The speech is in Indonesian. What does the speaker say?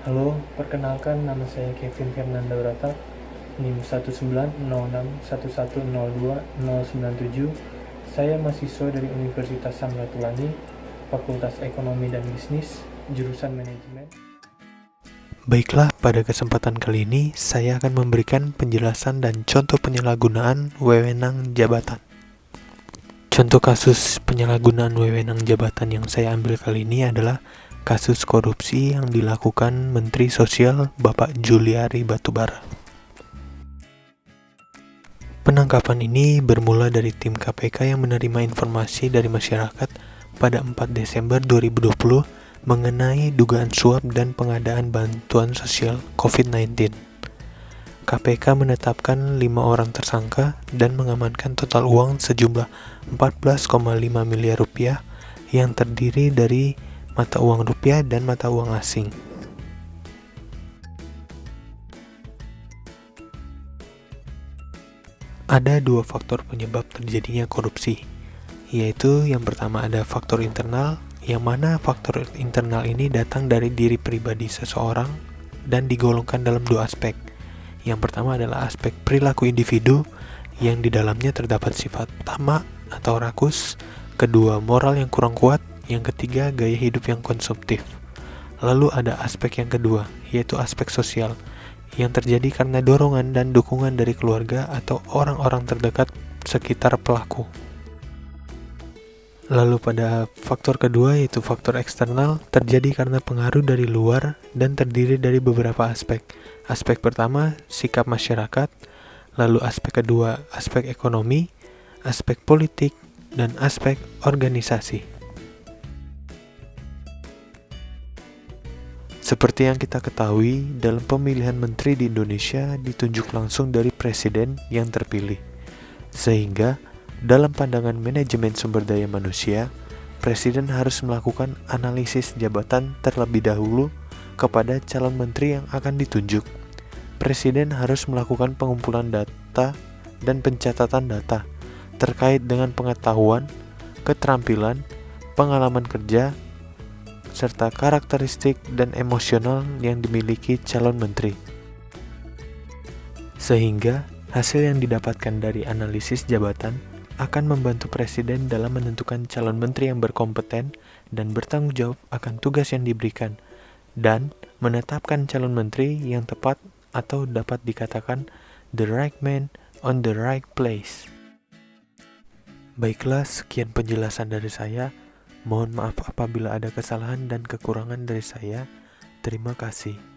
Halo, perkenalkan nama saya Kevin Fernanda Brata, NIM 19061102097. Saya mahasiswa dari Universitas Samratulangi, Fakultas Ekonomi dan Bisnis, jurusan Manajemen. Baiklah, pada kesempatan kali ini saya akan memberikan penjelasan dan contoh penyalahgunaan wewenang jabatan. Contoh kasus penyalahgunaan wewenang jabatan yang saya ambil kali ini adalah kasus korupsi yang dilakukan Menteri Sosial Bapak Juliari Batubara. Penangkapan ini bermula dari tim KPK yang menerima informasi dari masyarakat pada 4 Desember 2020 mengenai dugaan suap dan pengadaan bantuan sosial COVID-19. KPK menetapkan 5 orang tersangka dan mengamankan total uang sejumlah 14,5 miliar rupiah yang terdiri dari mata uang rupiah dan mata uang asing. Ada 2 faktor penyebab terjadinya korupsi, yaitu yang pertama ada faktor internal, yang mana faktor internal ini datang dari diri pribadi seseorang dan digolongkan dalam 2 aspek. Yang pertama adalah aspek perilaku individu yang di dalamnya terdapat sifat tamak atau rakus, kedua moral yang kurang kuat, yang ketiga gaya hidup yang konsumtif. Lalu ada aspek yang kedua, yaitu aspek sosial, yang terjadi karena dorongan dan dukungan dari keluarga atau orang-orang terdekat sekitar pelaku. Lalu pada faktor kedua, yaitu faktor eksternal, terjadi karena pengaruh dari luar dan terdiri dari beberapa aspek. Aspek pertama, sikap masyarakat, lalu aspek kedua, aspek ekonomi, aspek politik, dan aspek organisasi. Seperti yang kita ketahui, dalam pemilihan menteri di Indonesia ditunjuk langsung dari presiden yang terpilih. Sehingga, dalam pandangan manajemen sumber daya manusia, presiden harus melakukan analisis jabatan terlebih dahulu kepada calon menteri yang akan ditunjuk. Presiden harus melakukan pengumpulan data dan pencatatan data terkait dengan pengetahuan, keterampilan, pengalaman kerja, serta karakteristik dan emosional yang dimiliki calon menteri. Sehingga, hasil yang didapatkan dari analisis jabatan akan membantu presiden dalam menentukan calon menteri yang berkompeten dan bertanggung jawab akan tugas yang diberikan, dan menetapkan calon menteri yang tepat atau dapat dikatakan the right man on the right place. Baiklah, sekian penjelasan dari saya. Mohon maaf apabila ada kesalahan dan kekurangan dari saya. Terima kasih.